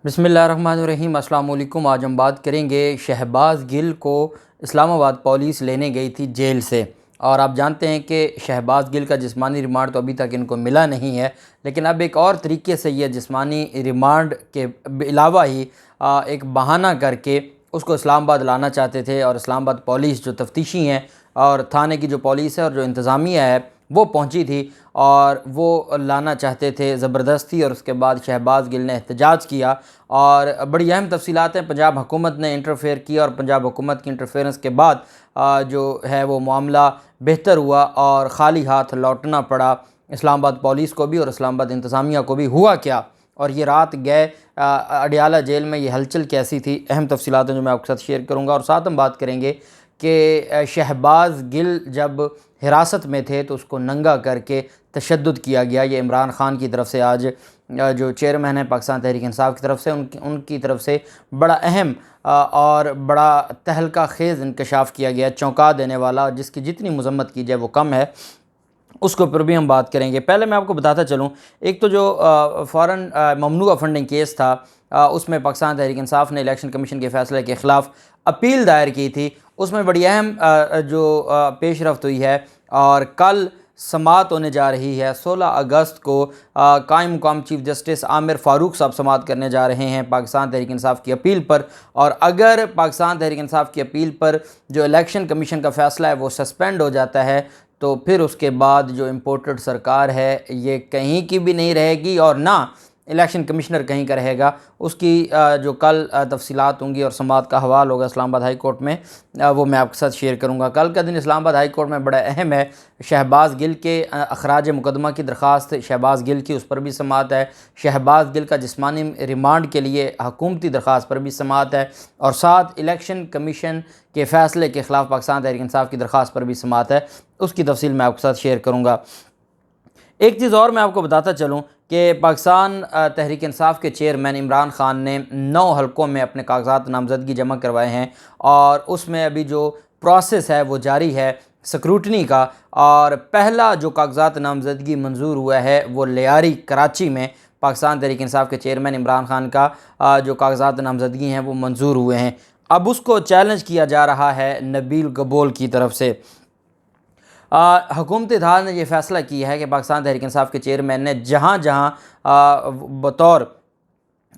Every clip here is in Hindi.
बिस्मिल्लाहिर्रहमानिर्रहीम। अस्सलाम वालेकुम। आज हम बात करेंगे शहबाज गिल को इस्लामाबाद पुलिस लेने गई थी जेल से। और आप जानते हैं कि शहबाज गिल का जिस्मानी रिमांड तो अभी तक इनको मिला नहीं है, लेकिन अब एक और तरीके से ये जिस्मानी रिमांड के अलावा ही एक बहाना करके उसको इस्लामाबाद लाना चाहते थे। और इस्लामाबाद पुलिस जो तफ्तीशी हैं और थाने की जो पुलिस है और जो इंतज़ामिया है वो पहुंची थी और वो लाना चाहते थे ज़बरदस्ती। और उसके बाद शहबाज गिल ने एहतजाज किया और बड़ी अहम तफसीलात हैं। पंजाब हुकूमत ने इंटरफेयर किया और पंजाब हुकूमत की इंटरफेरेंस के बाद जो है वो मामला बेहतर हुआ और ख़ाली हाथ लौटना पड़ा इस्लामाबाद पुलिस को भी और इस्लामाबाद इंतज़ामिया को भी। हुआ क्या और ये रात गए अडियाला जेल में, ये हलचल कैसी थी, अहम तफसीलात हैं जो मैं आपके साथ शेयर करूँगा। और साथ हम बात करेंगे कि शहबाज गिल जब हिरासत में थे तो उसको नंगा करके तशद्दुद किया गया। ये इमरान ख़ान की तरफ से आज जो चेयरमैन है पाकिस्तान तहरीक इंसाफ की तरफ से उनकी तरफ से बड़ा अहम और बड़ा तहलका खेज़ इंकशाफ किया गया, चौंका देने वाला, जिसकी जितनी मजम्मत की जाए वो कम है। उसके ऊपर भी हम बात करेंगे। पहले मैं आपको बताता चलूँ, एक तो जो फ़ौरन ममनुआ फंडिंग केस था उसमें पाकिस्तान तहरीक इंसाफ ने इलेक्शन कमीशन के फ़ैसले के ख़िलाफ़ अपील दायर की थी। उसमें बड़ी अहम जो पेशरफ्त हुई है और कल समाअत होने जा रही है। 16 अगस्त को कायम मुकाम चीफ जस्टिस आमिर फ़ारूक साहब समाअत करने जा रहे हैं पाकिस्तान तहरीक इंसाफ की अपील पर। और अगर पाकिस्तान तहरीक इंसाफ की अपील पर जो इलेक्शन कमीशन का फ़ैसला है वो सस्पेंड हो जाता है तो फिर उसके बाद जो इम्पोर्टेड सरकार है ये कहीं की भी नहीं रहेगी और ना इलेक्शन कमिश्नर कहीं का रहेगा। उसकी जो कल तफसीलात होंगी और समाअत का हवाल होगा इस्लामाबाद हाई कोर्ट में, वो मैं आपके साथ शेयर करूंगा। कल का दिन इस्लामाबाद हाई कोर्ट में बड़ा अहम है। शहबाज गिल के अखराज मुकदमा की दरख्वास्त शहबाज गिल की, उस पर भी समाअत है। शहबाज गिल का जिस्मानी रिमांड के लिए हुकूमती दरख्वास्त पर भी समाअत है। और साथ इलेक्शन कमीशन के फ़ैसले के ख़िलाफ़ पाकिस्तान तहरीक इंसाफ की दरख्वास्त पर भी समाअत है। उसकी तफसील मैं आपके साथ शेयर करूँगा। एक चीज़ और मैं आपको बताता चलूँ कि पाकिस्तान तहरीक इंसाफ के चेयरमैन इमरान ख़ान ने 9 हलकों में अपने कागजात नामज़दगी जमा करवाए हैं और उसमें अभी जो प्रोसेस है वो जारी है स्क्रूटनी का। और पहला जो कागजात नामज़दगी मंजूर हुआ है वो लियारी कराची में पाकिस्तान तहरीक इंसाफ के चेयरमैन इमरान ख़ान का जो कागजात नामज़दगी हैं वो मंजूर हुए हैं। अब उसको चैलेंज किया जा रहा है नबील गबोल की तरफ से। हुकूमत इत्तेहाद ने यह फ़ैसला किया है कि पाकिस्तान तहरीक इंसाफ के चेयरमैन ने जहाँ जहाँ बतौर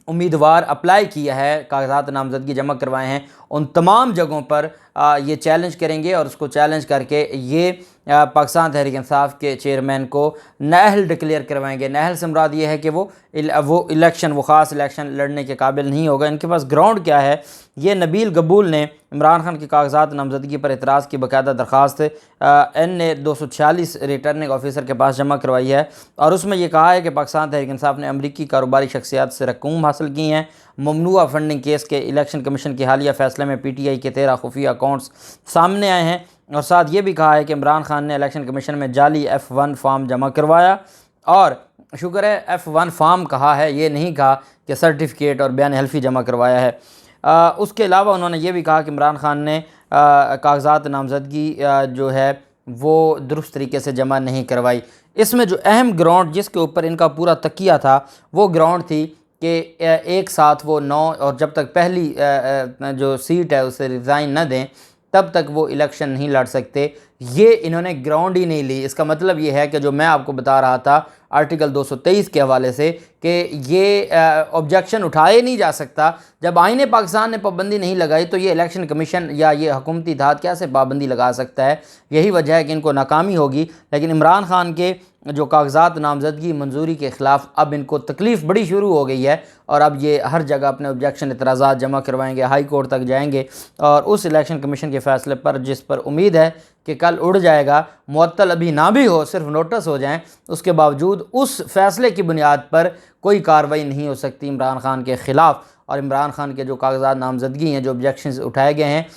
उम्मीदवार अप्लाई किया है, कागजात नामज़दगी जमा करवाए हैं, उन तमाम जगहों पर ये चैलेंज करेंगे और उसको चैलेंज करके ये पाकिस्तान तहरीक इंसाफ के चेयरमैन को नाअहल डिक्लेयर करवाएंगे। नाअहल से मुराद ये है कि वो ख़ास इलेक्शन लड़ने के काबिल नहीं होगा। इनके पास ग्राउंड क्या है? ये नबील गबूल ने इमरान खान के कागजात नामज़दगी पर एतराज़ की बाकायदा दरख्वास्त NA 246 रिटर्निंग ऑफिसर के पास जमा करवाई है और उसमें यह कहा है कि पाकिस्तान तहरीक इंसाफ ने अमरीकी कारोबारी शख्सियात से रकूम हासिल की हैं। ममनुआ फंडिंग केस के इलेक्शन कमीशन के हालिया फ़ैसले में PTI के 13 खुफिया अकाउंट्स सामने आए हैं। और साथ ये भी कहा है कि इमरान खान ने इलेक्शन कमीशन में जाली F1 फॉर्म जमा करवाया। और शुक्र है F1 फॉर्म कहा है, ये नहीं कहा कि सर्टिफिकेट और बयान हल्फी जमा करवाया है। उसके अलावा उन्होंने ये भी कहा कि इमरान खान ने कागजात नामज़दगी जो है वो दुरुस्त तरीके से जमा नहीं करवाई। इसमें जो अहम ग्राउंड जिसके ऊपर इनका पूरा तकिया था वो ग्राउंड थी कि एक साथ वो 9 और जब तक पहली जो सीट है उसे रिज़ाइन न दें तब तक वो इलेक्शन नहीं लड़ सकते। ये इन्होंने ग्राउंड ही नहीं ली। इसका मतलब ये है कि जो मैं आपको बता रहा था आर्टिकल 223 के हवाले से कि ये ऑब्जेक्शन उठाए नहीं जा सकता। जब आईने पाकिस्तान ने पाबंदी नहीं लगाई तो ये इलेक्शन कमीशन या ये हुकूमती इत्तेहाद कैसे पाबंदी लगा सकता है? यही वजह है कि इनको नाकामी होगी। लेकिन इमरान खान के जो कागजात नामज़दगी मंजूरी के ख़िलाफ़ अब इनको तकलीफ़ बड़ी शुरू हो गई है और अब ये हर जगह अपने ऑब्जेक्शन एतराज़ात जमा करवाएंगे, हाई कोर्ट तक जाएंगे और उस इलेक्शन कमीशन के फ़ैसले पर जिस पर उम्मीद है कि कल उड़ जाएगा, मुअत्तल अभी ना भी हो, सिर्फ नोटिस हो जाएं, उसके बावजूद उस फ़ैसले की बुनियाद पर कोई कार्रवाई नहीं हो सकती इमरान खान के ख़िलाफ़। और इमरान खान के जो कागजात नामज़दगी हैं, जो ऑब्जेक्शन उठाए गए हैं,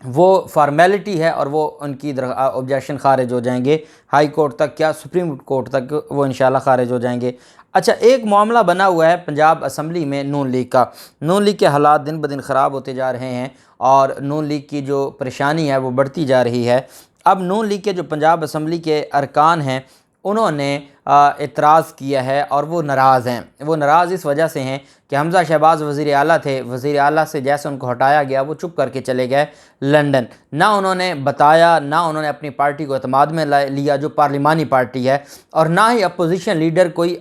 वो फार्मेलिटी है और वो उनकी ऑब्जेक्शन खारिज हो जाएंगे हाई कोर्ट तक, क्या सुप्रीम कोर्ट तक वो इंशाल्लाह खारिज हो जाएंगे। अच्छा, एक मामला बना हुआ है पंजाब असम्बली में नून लीग का। नून लीग के हालात दिन ब दिन ख़राब होते जा रहे हैं और नून लीग की जो परेशानी है वो बढ़ती जा रही है। अब नून लीग के जो पंजाब असम्बली के अरकान हैं उन्होंने एतराज़ किया है और वो नाराज़ हैं। वो नाराज़ इस वजह से हैं कि हमज़ा शहबाज वज़ीर आला थे, वज़ीर आला से जैसे उनको हटाया गया वो चुप करके चले गए लंदन। ना उन्होंने बताया, ना उन्होंने अपनी पार्टी को एतमाद में लिया जो पार्लिमानी पार्टी है, और ना ही अपोजिशन लीडर कोई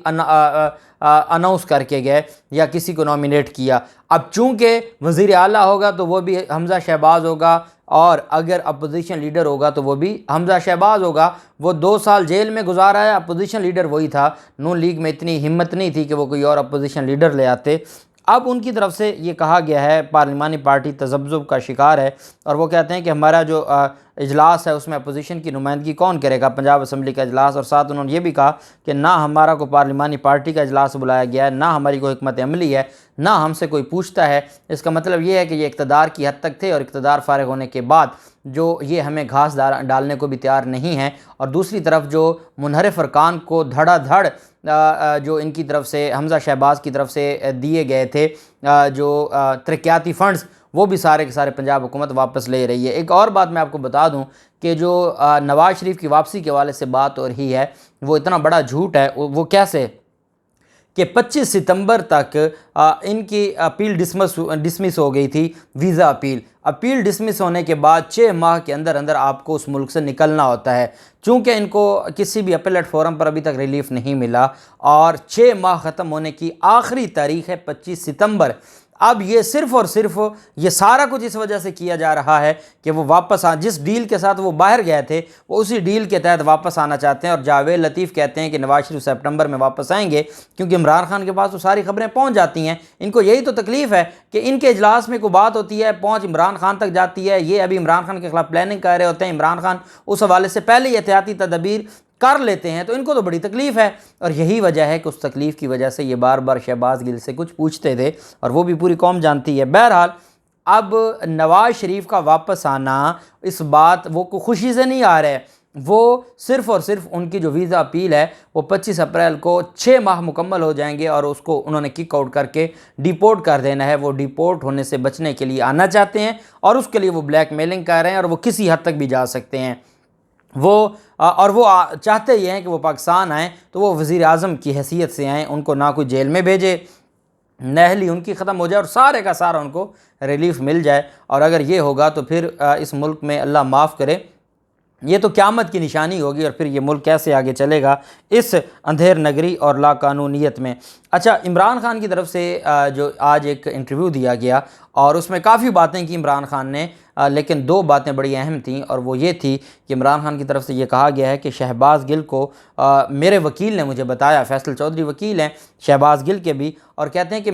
अनाउंस करके गए या किसी को नॉमिनेट किया। अब चूँकि वज़ीर आला होगा तो वो भी हमज़ा शहबाज होगा, और अगर अपोजिशन लीडर होगा तो वो भी हमज़ा शहबाज होगा। वो 2 साल जेल में गुजारा है, अपोजिशन लीडर वही था। नून लीग में इतनी हिम्मत नहीं थी कि वो कोई और अपोजिशन लीडर ले आते। अब उनकी तरफ से ये कहा गया है पार्लिमानी पार्टी तज़ब्ज़ुब का शिकार है, और वो कहते हैं कि हमारा जो इजलास है उसमें अपोजिशन की नुमाइंदगी कौन करेगा, पंजाब असम्बली का इजलास। और साथ उन्होंने ये भी कहा कि ना हमारा को पार्लिमानी पार्टी का इजलास बुलाया गया है, ना हमारी कोई हिकमत अमली है, ना हमसे कोई पूछता है। इसका मतलब ये है कि ये इक़्तिदार की हद तक थे, और इक़्तिदार फारिग होने के बाद जो ये हमें घास डालने को भी तैयार नहीं है। और दूसरी तरफ जो मुनहरिफ अरकान को धड़ाधड़ जो इनकी तरफ से हमज़ा शहबाज की तरफ से दिए गए थे जो तरक्याती फ़ंड्स, वो भी सारे के सारे पंजाब हुकूमत वापस ले रही है। एक और बात मैं आपको बता दूं कि जो नवाज़ शरीफ की वापसी के हवाले से बात हो रही है वो इतना बड़ा झूठ है। वो कैसे कि 25 सितंबर तक इनकी अपील डिसमिस हो गई थी, वीज़ा अपील डिसमिस होने के बाद 6 माह के अंदर अंदर आपको उस मुल्क से निकलना होता है। चूँकि इनको किसी भी अपीलेट फोरम पर अभी तक रिलीफ नहीं मिला, और 6 माह ख़त्म होने की आखिरी तारीख़ है 25 सितंबर। अब ये सिर्फ़ और सिर्फ ये सारा कुछ इस वजह से किया जा रहा है कि वो वापस जिस डील के साथ वो बाहर गए थे वो उसी डील के तहत वापस आना चाहते हैं। और जावेद लतीफ़ कहते हैं कि नवाज शरीफ सितंबर में वापस आएंगे, क्योंकि इमरान खान के पास तो सारी खबरें पहुंच जाती हैं। इनको यही तो तकलीफ़ है कि इनके इजलास में कोई बात होती है, पहुंच इमरान खान तक जाती है। ये अभी इमरान खान के खिलाफ प्लानिंग कर रहे होते हैं, इमरान खान उस हवाले से पहले ही एहतियाती तदबीर कर लेते हैं, तो इनको तो बड़ी तकलीफ़ है। और यही वजह है कि उस तकलीफ़ की वजह से ये बार बार शहबाज गिल से कुछ पूछते थे, और वो भी पूरी कौम जानती है। बहरहाल अब नवाज़ शरीफ का वापस आना, इस बात वो को खुशी से नहीं आ रहा है, वो सिर्फ़ और सिर्फ उनकी जो वीज़ा अपील है वो 25 अप्रैल को 6 माह मुकम्मल हो जाएंगे, और उसको उन्होंने किक आउट करके डिपोर्ट कर देना है। वो डिपोर्ट होने से बचने के लिए आना चाहते हैं, और उसके लिए वो ब्लैकमेलिंग कर रहे हैं, और वो किसी हद तक भी जा सकते हैं। वो चाहते ये हैं कि वो पाकिस्तान आएँ तो वो वज़ीर आज़म की हैसियत से आएँ, उनको ना कोई जेल में भेजे, नहली उनकी ख़त्म हो जाए और सारे का सारा उनको रिलीफ़ मिल जाए। और अगर ये होगा तो फिर इस मुल्क में अल्लाह माफ़ करे, ये तो क़यामत की निशानी होगी, और फिर ये मुल्क कैसे आगे चलेगा इस अंधेर नगरी और लाकानूनियत में। अच्छा, इमरान खान की तरफ से जो आज एक इंटरव्यू दिया गया और उसमें काफ़ी बातें की इमरान खान ने, लेकिन 2 बातें बड़ी अहम थीं, और वो ये थी कि इमरान खान की तरफ से ये कहा गया है कि शहबाज गिल को मेरे वकील ने मुझे बताया, फैसल चौधरी वकील हैं शहबाज गिल के भी, और कहते हैं कि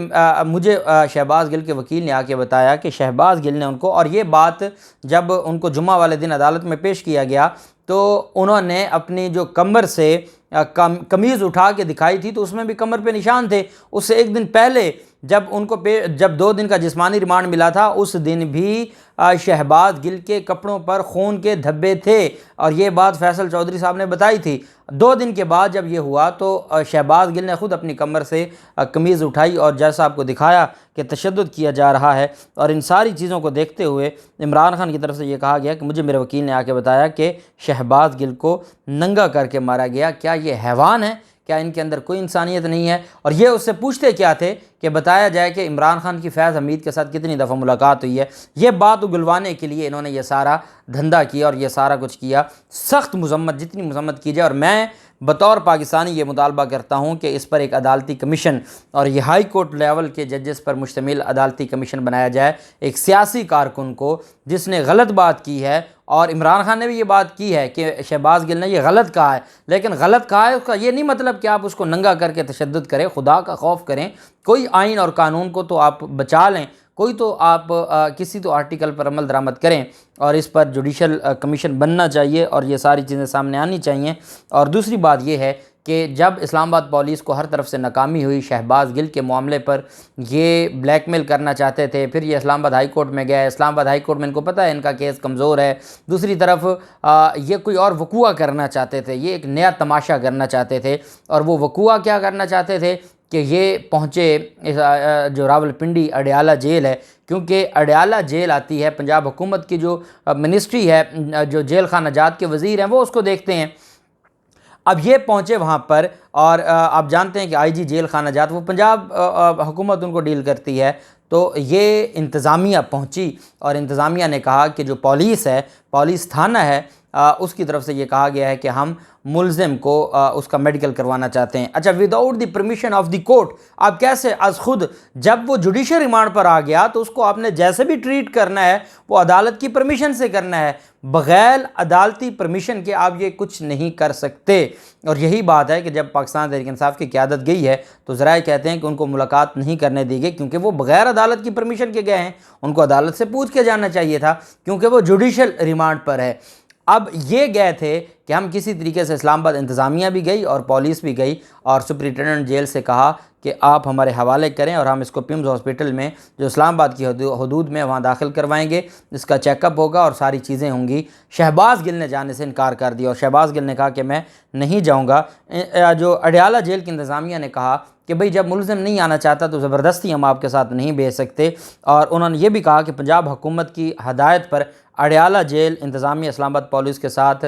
मुझे शहबाज गिल के वकील ने आके बताया कि शहबाज गिल ने उनको, और ये बात जब उनको जुम्मा वाले दिन अदालत में पेश किया गया तो उन्होंने अपनी जो कमर से कमीज़ उठा के दिखाई थी, तो उसमें भी कमर पे निशान थे। उससे एक दिन पहले जब उनको जब 2 दिन का जिस्मानी रिमांड मिला था, उस दिन भी शहबाज गिल के कपड़ों पर खून के धब्बे थे, और ये बात फैसल चौधरी साहब ने बताई थी। 2 दिन के बाद जब ये हुआ तो शहबाज गिल ने ख़ुद अपनी कमर से कमीज़ उठाई, और जैसा आपको दिखाया कि तशद्दुद किया जा रहा है। और इन सारी चीज़ों को देखते हुए इमरान खान की तरफ से ये कहा गया कि मुझे मेरे वकील ने आके बताया कि शहबाज गिल को नंगा करके मारा गया। क्या ये हैवान है? क्या इनके अंदर कोई इंसानियत नहीं है? और ये उससे पूछते क्या थे कि बताया जाए कि इमरान खान की फैज़ हमीद के साथ कितनी दफ़ा मुलाकात हुई है। ये बात उगलवाने के लिए इन्होंने ये सारा धंधा किया और ये सारा कुछ किया। सख्त मज़म्मत, जितनी मज़म्मत की जाए, और मैं बतौर पाकिस्तानी ये मुतालबा करता हूँ कि इस पर एक अदालती कमीशन, और ये हाई कोर्ट लेवल के जजेस पर मुश्तमिल अदालती कमीशन बनाया जाए, एक सियासी कारकुन को जिसने गलत बात की है। और इमरान खान ने भी ये बात की है कि शहबाज गिल ने ये गलत कहा है, लेकिन गलत कहा है उसका ये नहीं मतलब कि आप उसको नंगा करके तशद्दुद करें। खुदा का खौफ करें, कोई आइन और कानून को तो आप बचा लें, कोई तो आप किसी तो आर्टिकल पर अमल दरामद करें, और इस पर जुडिशल कमीशन बनना चाहिए, और ये सारी चीज़ें सामने आनी चाहिए। और दूसरी बात ये है कि जब इस्लामाबाद पुलिस को हर तरफ से नाकामी हुई शहबाज गिल के मामले पर, ये ब्लैकमेल करना चाहते थे, फिर ये इस्लामाबाद हाई कोर्ट में गया। इस्लामाबाद हाई कोर्ट में इनको पता है इनका केस कमज़ोर है। दूसरी तरफ ये कोई और वकूआ करना चाहते थे, ये एक नया तमाशा करना चाहते थे। और वो वकूआ क्या करना चाहते थे कि ये पहुँचे जो रावलपिंडी अडयाला जेल है, क्योंकि अडयाला जेल आती है पंजाब हुकूमत की जो मिनिस्ट्री है, जो जेल खाना जात के वज़ीर हैं वो उसको देखते हैं। अब ये पहुँचे वहाँ पर और आप जानते हैं कि आईजी जेल खाना जात वो पंजाब हुकूमत उनको डील करती है। तो ये इंतज़ामिया पहुँची और इंतज़ामिया ने कहा कि जो पुलिस है, पुलिस थाना है, उसकी तरफ से ये कहा गया है कि हम मुलजिम को उसका मेडिकल करवाना चाहते हैं। अच्छा, without the permission of the court, आप कैसे आज खुद जब वो जुडिशल रिमांड पर आ गया तो उसको आपने जैसे भी ट्रीट करना है वो अदालत की परमिशन से करना है, बग़ैर अदालती परमिशन के आप ये कुछ नहीं कर सकते। और यही बात है कि जब पाकिस्तान तहरीक इंसाफ की क़यादत गई है तो ज़राए कहते हैं कि उनको मुलाकात नहीं करने दी गई क्योंकि वो बग़ैर अदालत की परमिशन के गए हैं। उनको अदालत से पूछ के जाना चाहिए था क्योंकि वो जुडिशल रिमांड पर है। अब ये गए थे कि हम किसी तरीके से, इस्लामाबाद इंतज़ामिया भी गई और पुलिस भी गई और सुपरिटेंडेंट जेल से कहा कि आप हमारे हवाले करें और हम इसको पिम्स हॉस्पिटल में जो इस्लामाबाद की हदूद में वहाँ दाखिल करवाएंगे, इसका चेकअप होगा और सारी चीज़ें होंगी। शहबाज गिल ने जाने से इनकार कर दिया और शहबाज गिल ने कहा कि मैं नहीं जाऊँगा। जो अडयाला जेल की इंतज़ामिया ने कहा कि भाई जब मुलज़िम नहीं आना चाहता तो ज़बरदस्ती हम आपके साथ नहीं भेज सकते। और उन्होंने ये भी कहा कि पंजाब हुकूमत की हदायत पर अडयाला जेल इंतज़ामिया इस्लामाबाद पुलिस के साथ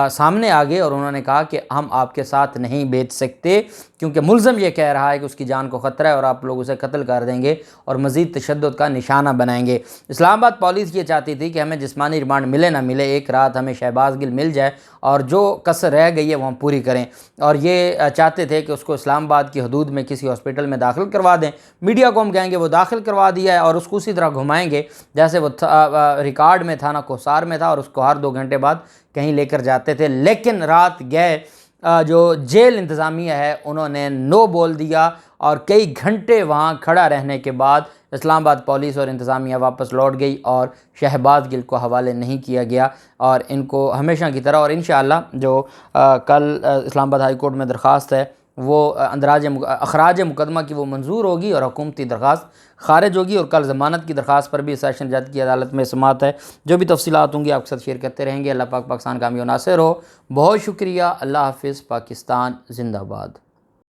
सामने आ गए और उन्होंने कहा कि हम आपके साथ नहीं भेज सकते क्योंकि मुलज़िम ये कह रहा है कि उसकी जान को ख़तरा है और आप लोग उसे कत्ल कर देंगे और मज़ीद तशद्दुद का निशाना बनाएंगे। इस्लामाबाद पुलिस ये चाहती थी कि हमें जिस्मानी रिमांड मिले ना मिले, एक रात हमें शहबाज गिल मिल जाए और जो कसर रह गई है वो हम पूरी करें। और ये चाहते थे कि उसको इस्लामाबाद की हदूद में किसी हॉस्पिटल में दाखिल करवा दें। मीडिया को हम कहेंगे वो दाखिल करवा दिया है और उसको उसी तरह घुमाएंगे जैसे वो रिकॉर्ड में था ना, कोसार में था, और उसको हर 2 घंटे बाद कहीं लेकर जाते थे। लेकिन रात गए जो जेल इंतज़ामिया है उन्होंने नो बोल दिया और कई घंटे वहाँ खड़ा रहने के बाद इस्लामाबाद पुलिस और इंतज़ामिया वापस लौट गई और शहबाज गिल को हवाले नहीं किया गया। और इनको हमेशा की तरह और इंशाअल्लाह जो कल इस्लामाबाद हाई कोर्ट में दरख्वास्त है वो अखराज मुकदमा की वो मंजूर होगी और हुकूमती दरख्वास्त खारिज होगी और कल ज़मानत की दरख्वास्त पर भी सेशन जज की अदालत में समाअत है। जो भी तफसीलात होंगी आपके साथ शेयर करते रहेंगे। अल्लाह पाक पाकिस्तान कामयाब नासिर हो। बहुत शुक्रिया। अल्लाह हाफ़िज़। पाकिस्तान ज़िंदाबाद।